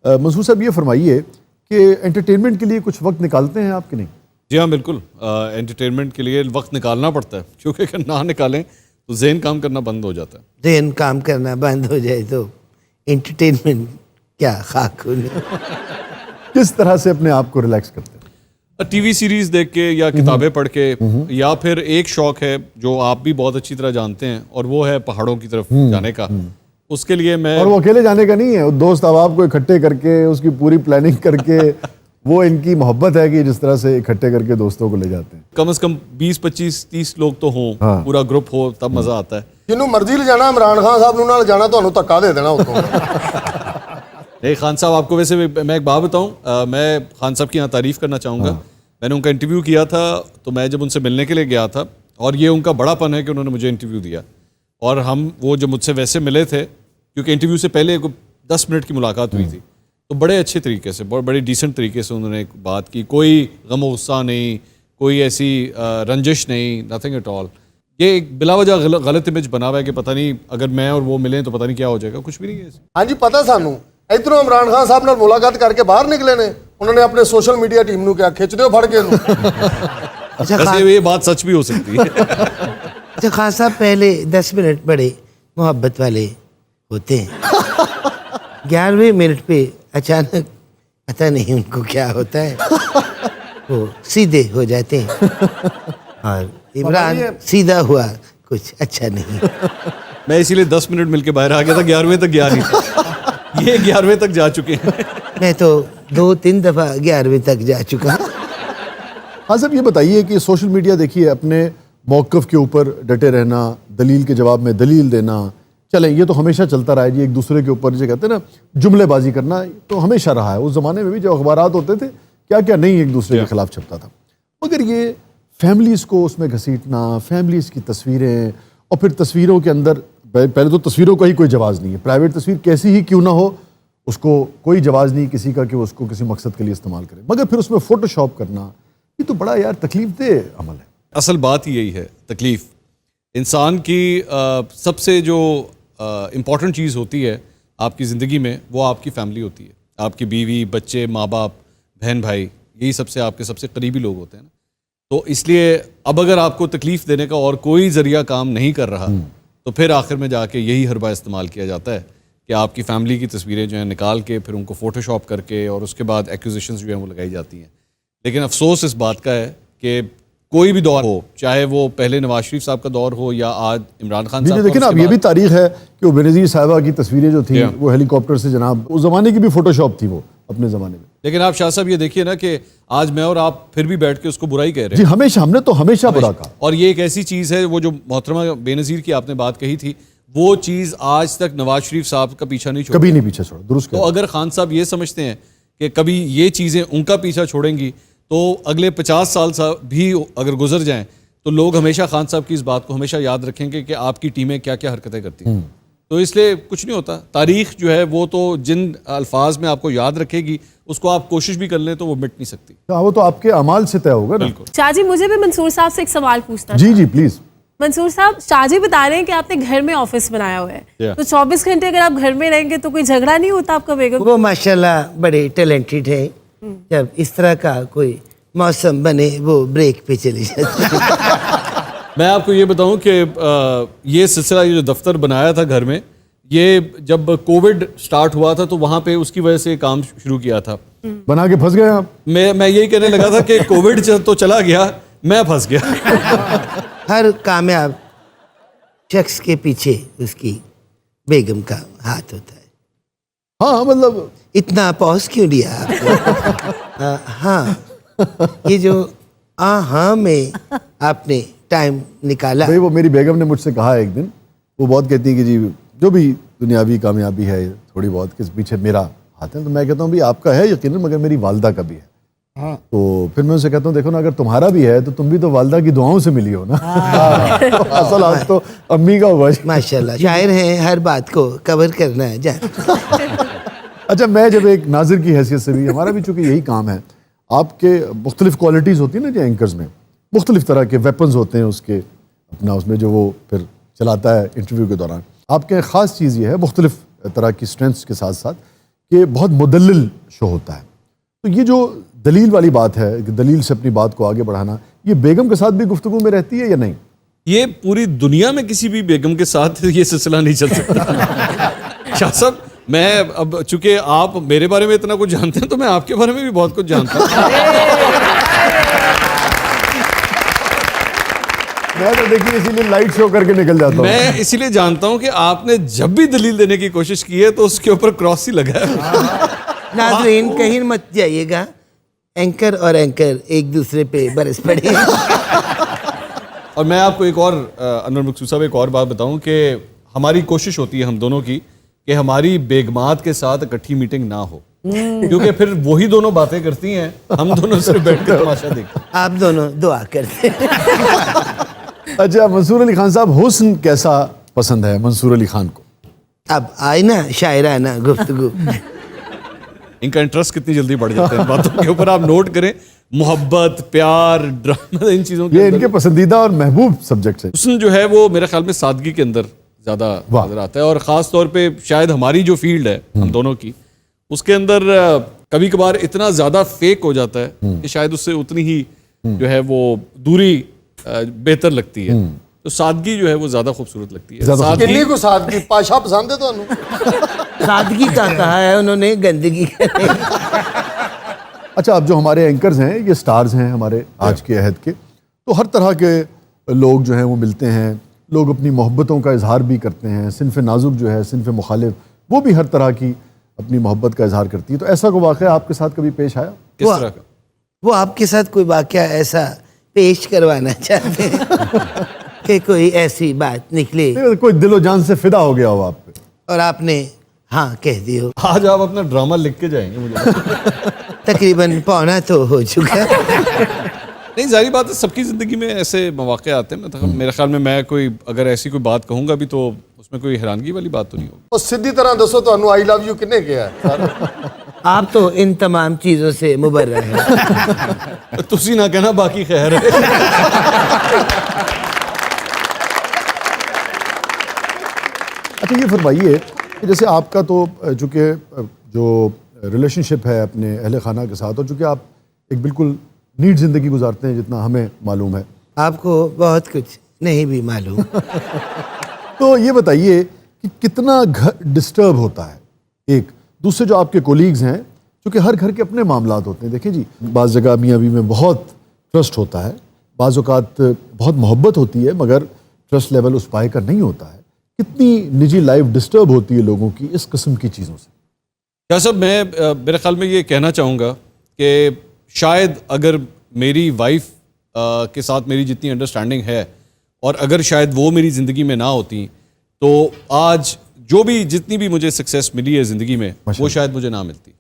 منصور صاحب یہ فرمائیے کہ انٹرٹینمنٹ کے لیے کچھ وقت نکالتے ہیں آپ کہ نہیں؟ جی ہاں بالکل، انٹرٹینمنٹ کے لیے وقت نکالنا پڑتا ہے، کیونکہ اگر نہ نکالیں تو ذہن کام کرنا بند ہو جاتا ہے. ذہن کام کرنا بند ہو جائے تو انٹرٹینمنٹ کیا خاک ہونے. کس طرح سے اپنے آپ کو ریلیکس کرتے ہیں؟ ٹی وی سیریز دیکھ کے یا کتابیں پڑھ کے، یا پھر ایک شوق ہے جو آپ بھی بہت اچھی طرح جانتے ہیں، اور وہ ہے پہاڑوں کی طرف جانے کا. اس کے لیے میں، اور وہ اکیلے جانے کا نہیں ہے، دوست احباب کو اکٹھے کر کے اس کی پوری پلاننگ کر کے وہ ان کی محبت ہے کہ جس طرح سے اکٹھے کر کے دوستوں کو لے جاتے ہیں. کم از کم 20 25 30 لوگ تو ہوں، پورا گروپ ہو تب مزہ آتا ہے. جنوں مرضی لے جانا، عمران خان صاحب نوں نال جانا تانوں دھکا دے دینا اتوں. نہیں خان صاحب، آپ کو ویسے میں ایک بات بتاؤں، میں خان صاحب کی یہاں تعریف کرنا چاہوں گا. میں نے ان کا انٹرویو کیا تھا، تو میں جب ان سے ملنے کے لیے گیا تھا، اور یہ ان کا بڑا پن ہے کہ انہوں نے مجھے انٹرویو دیا، اور وہ جب مجھ سے ویسے ملے تھے، کیونکہ انٹرویو سے پہلے 10 منٹ کی ملاقات ہوئی تھی، تو بڑے اچھے طریقے سے، بڑے ڈیسنٹ طریقے سے انہوں نے بات کی. کوئی غم و غصہ نہیں، کوئی ایسی رنجش نہیں، نتھنگ ایٹ آل. یہ ایک بلا وجہ غلط امیج بنا ہوا ہے کہ پتہ نہیں اگر میں اور وہ ملیں تو پتہ نہیں کیا ہو جائے گا. کچھ بھی نہیں ہے. ہاں جی پتہ سانوں. ادھروں عمران خان صاحب نال ملاقات کر کے باہر نکلے نے، انہوں نے اپنے سوشل میڈیا ٹیم نوں کیا کھچ دیو پھڑ کے. ویسے یہ بات سچ بھی ہو سکتی ہے. اچھا خان صاحب، پہلے 10 منٹ بڑے محبت والے ہوتے ہیں، 11ویں منٹ پہ اچانک پتہ نہیں ان کو کیا ہوتا ہے، وہ سیدھے ہو جاتے ہیں. اور عمران سیدھا ہوا کچھ اچھا نہیں. میں اسی لیے 10 منٹ مل کے باہر آ گیا تھا، 11ویں تک گیا نہیں تھا. یہ 11ویں تک جا چکے ہیں. میں تو 2-3 دفعہ 11ویں تک جا چکا. ہاں صاحب یہ بتائیے کہ سوشل میڈیا دیکھیے، اپنے موقف کے اوپر ڈٹے رہنا، دلیل کے جواب میں دلیل دینا، چلیں یہ تو ہمشہ چلتا رہا ہے جی. ایک دوسرے کے اوپر جو کہتے ہیں نا جملے بازی کرنا، تو ہمیشہ رہا ہے. اس زمانے میں بھی جو اخبارات ہوتے تھے کیا کیا نہیں ایک دوسرے کے خلاف چھپتا تھا. مگر یہ فیملیز کو اس میں گھسیٹنا، فیملیز کی تصویریں، اور پھر تصویروں کے اندر پہلے تو تصویروں کا ہی کوئی جواز نہیں ہے. پرائیویٹ تصویر کیسی ہی کیوں نہ ہو، اس کو کوئی جواز نہیں کسی کا کہ اس کو کسی مقصد کے لیے استعمال کرے. مگر پھر اس میں فوٹو شاپ کرنا، یہ تو بڑا یار تکلیف دہ عمل ہے. اصل بات یہی ہے، تکلیف انسان کی سب سے جو امپورٹنٹ چیز ہوتی ہے آپ کی زندگی میں، وہ آپ کی فیملی ہوتی ہے. آپ کی بیوی، بچے، ماں باپ، بہن بھائی، یہی آپ کے سب سے قریبی لوگ ہوتے ہیں نا. تو اس لیے اب اگر آپ کو تکلیف دینے کا اور کوئی ذریعہ کام نہیں کر رہا، تو پھر آخر میں جا کے یہی حربہ استعمال کیا جاتا ہے کہ آپ کی فیملی کی تصویریں جو ہیں نکال کے پھر ان کو فوٹو شاپ کر کے، اور اس کے بعد ایکوزیشنز جو ہیں وہ لگائی جاتی ہیں. لیکن افسوس اس بات کا ہے کہ کوئی بھی دور ہو، چاہے وہ پہلے نواز شریف صاحب کا دور ہو یا آج عمران خان صاحب کا. دیکھیں اب یہ بھی تاریخ ہے کہ وہ بینظیر صاحبہ کی تصویریں جو تھیں وہ ہیلی کاپٹر سے، جناب اس زمانے کی بھی فوٹو شاپ تھی وہ اپنے زمانے میں. لیکن آپ شاہ صاحب یہ دیکھیے نا کہ آج میں اور آپ پھر بھی بیٹھ کے اس کو برائی کہہ رہے ہیں. جی ہمیشہ، ہم نے تو ہمیشہ برا کہا. اور یہ ایک ایسی چیز ہے، وہ جو محترمہ بینظیر کی آپ نے بات کہی تھی، وہ چیز آج تک نواز شریف صاحب کا پیچھا نہیں چھوڑا، کبھی نہیں پیچھے چھوڑا. درست. تو اگر خان صاحب یہ سمجھتے ہیں کہ کبھی یہ چیزیں ان کا پیچھا چھوڑیں گی، تو اگلے 50 سال بھی اگر گزر جائیں تو لوگ ہمیشہ خان صاحب کی اس بات کو ہمیشہ یاد رکھیں گے کہ آپ کی ٹیمیں کیا کیا حرکتیں کرتی ہیں. تو اس لیے کچھ نہیں ہوتا. تاریخ جو ہے وہ تو جن الفاظ میں آپ کو یاد رکھے گی، اس کو آپ کوشش بھی کر لیں تو وہ مٹ نہیں سکتی. وہ تو آپ کے اعمال سے طے ہوگا نا. بالکل. شاہ جی مجھے بھی منصور صاحب سے ایک سوال پوچھنا. جی پلیز. منصور صاحب، شاہ جی بتا رہے ہیں کہ آپ نے گھر میں آفس بنایا ہوا ہے، تو 24 گھنٹے اگر آپ گھر میں رہیں گے تو کوئی جھگڑا نہیں ہوتا آپ کا بیگم؟ وہ ماشاءاللہ بڑے ٹیلنٹڈ ہیں. جب اس طرح کا کوئی موسم بنے وہ بریک پہ چلے جاتے ہیں. میں آپ کو یہ بتاؤں کہ یہ سلسلہ یہ جو دفتر بنایا تھا گھر میں، یہ جب کووڈ سٹارٹ ہوا تھا تو وہاں پہ اس کی وجہ سے کام شروع کیا تھا. بنا کے پھنس گئے آپ؟ میں یہی کہنے لگا تھا کہ کووڈ تو چلا گیا، میں پھنس گیا. ہر کامیاب شخص کے پیچھے اس کی بیگم کا ہاتھ ہوتا ہے. ہاں مطلب اتنا پوز کیوں لیا آپ؟ ہاں یہ جو ہاں میں آپ نے ٹائم نکالا. بھائی وہ میری بیگم نے مجھ سے کہا ایک دن، وہ بہت کہتی ہے کہ جی جو بھی دنیاوی کامیابی ہے تھوڑی بہت کس پیچھے میرا ہاتھ ہے. تو میں کہتا ہوں بھی آپ کا ہے یقیناً، مگر میری والدہ کا بھی ہے. تو پھر میں ان سے کہتا ہوں دیکھو نا، اگر تمہارا بھی ہے تو تم بھی تو والدہ کی دعاؤں سے ملی ہو نا. اصل ہاتھ تو امی کا ہوا. ماشاءاللہ شاعر ہیں، ہر بات کو کور کرنا ہے جان. اچھا میں جب ایک ناظر کی حیثیت سے بھی، ہمارا بھی چونکہ یہی کام ہے، آپ کے مختلف کوالٹیز ہوتی ہیں نا جو اینکرز میں، مختلف طرح کے ویپنز ہوتے ہیں اس کے، اپنا اس میں جو وہ پھر چلاتا ہے انٹرویو کے دوران. آپ کے خاص چیز یہ ہے، مختلف طرح کی اسٹرینتھس کے ساتھ ساتھ، کہ بہت مدلل شو ہوتا ہے. تو یہ جو دلیل والی بات ہے کہ دلیل سے اپنی بات کو آگے بڑھانا, یہ بیگم کے ساتھ بھی گفتگو میں رہتی ہے یا نہیں؟ یہ پوری دنیا میں کسی بھی بیگم کے ساتھ یہ سلسلہ نہیں چل سکتا. شاہ صاحب, میں اب چونکہ آپ میرے بارے میں اتنا کچھ جانتے ہیں تو میں آپ کے بارے میں بھی بہت کچھ جانتا ہوں. میں تو دیکھیے اسی لیے لائٹ شو کر کے نکل جاتا ہوں. میں اسی لیے جانتا ہوں کہ آپ نے جب بھی دلیل دینے کی کوشش کی ہے تو اس کے اوپر کراس ہی لگا ہے. ناظرین کہیں مت جائیے گا, اینکر اور اینکر ایک دوسرے پہ برس پڑے. اور میں آپ کو ایک اور انور مقصود صاحب ایک اور بات بتاؤں کہ ہماری کوشش ہوتی ہے ہم دونوں کی کہ ہماری بیگمات کے ساتھ اکٹھی میٹنگ نہ ہو, کیونکہ پھر وہی دونوں باتیں کرتی ہیں, ہم دونوں صرف بیٹھ کے تماشا دیکھتے ہیں. آپ دونوں دعا کرتے ہیں. اچھا, منصور علی خان صاحب, حسن کیسا پسند ہے منصور علی خان کو؟ اب آئے نا شاعرانہ گفتگو. ان کا انٹرسٹ کتنی جلدی بڑھ جاتا ہے ان باتوں کے اوپر. آپ نوٹ کریں, محبت, پیار, ڈرامہ, ان چیزوں یہ ان کے پسندیدہ اور محبوب سبجیکٹس ہیں. حسن جو ہے وہ میرے خیال میں سادگی کے اندر زیادہ نظر آتا ہے, اور خاص طور پہ شاید ہماری جو فیلڈ ہے ہم دونوں کی, اس کے اندر کبھی کبھار اتنا زیادہ فیک ہو جاتا ہے کہ شاید اس سے اتنی ہی جو ہے وہ دوری بہتر لگتی ہے. تو سادگی جو ہے وہ زیادہ خوبصورت لگتی ہے. کنی کو سادگی پاشا پسند ہے تو سادگی کا کہا ہے انہوں نے, گندگی کا نہیں. اچھا, اب جو ہمارے اینکرز ہیں یہ سٹارز ہیں ہمارے آج کے عہد کے, تو ہر طرح کے لوگ جو ہیں وہ ملتے ہیں, لوگ اپنی محبتوں کا اظہار بھی کرتے ہیں. صنف نازک جو ہے, صنف مخالف, وہ بھی ہر طرح کی اپنی محبت کا اظہار کرتی ہے. تو ایسا کوئی واقعہ آپ کے ساتھ کبھی پیش آیا؟ کس طرح کا؟ وہ آپ کے ساتھ کوئی واقعہ ایسا پیش کروانا چاہتے ہیں کہ کوئی ایسی بات نکلے کوئی دل و جان سے فدا ہو گیا ہو آپ پہ اور آپ نے ہاں کہہ دی ہو؟ آج آپ اپنا ڈرامہ لکھ کے جائیں گے مجھے. تقریباً پونا تو ہو چکا. نہیں, ظاہری بات ہے سب کی زندگی میں ایسے مواقع آتے ہیں. مطلب میرے خیال میں کوئی اگر ایسی کوئی بات کہوں گا بھی تو اس میں کوئی حیرانگی والی بات تو نہیں ہوگی. اور سیدھی طرح دسو تو آئی لو یو کنے کیا ہے؟ آپ تو ان تمام چیزوں سے مبرہ ہیں. تسی نہ کہنا, باقی خیر ہے. اچھا, یہ فرمائیے کہ جیسے آپ کا تو چونکہ جو ریلیشن شپ ہے اپنے اہل خانہ کے ساتھ, اور چونکہ آپ ایک بالکل نیٹ زندگی گزارتے ہیں جتنا ہمیں معلوم ہے, آپ کو بہت کچھ نہیں بھی معلوم. تو یہ بتائیے کہ کتنا گھر ڈسٹرب ہوتا ہے ایک دوسرے جو آپ کے کولیگز ہیں, چونکہ ہر گھر کے اپنے معاملات ہوتے ہیں. دیکھیں جی, بعض جگہ میاں بیوی میں بہت ٹرسٹ ہوتا ہے, بعض اوقات بہت محبت ہوتی ہے مگر ٹرسٹ لیول اس پائے کا نہیں ہوتا ہے. کتنی نجی لائف ڈسٹرب ہوتی ہے لوگوں کی اس قسم کی چیزوں سے. کیا صاحب, میں میرے خیال میں یہ کہنا چاہوں گا کہ شاید اگر میری وائف کے ساتھ میری جتنی انڈرسٹینڈنگ ہے, اور اگر شاید وہ میری زندگی میں نہ ہوتی تو آج جو بھی جتنی بھی مجھے سکسیس ملی ہے زندگی میں وہ شاید مجھے نہ ملتی.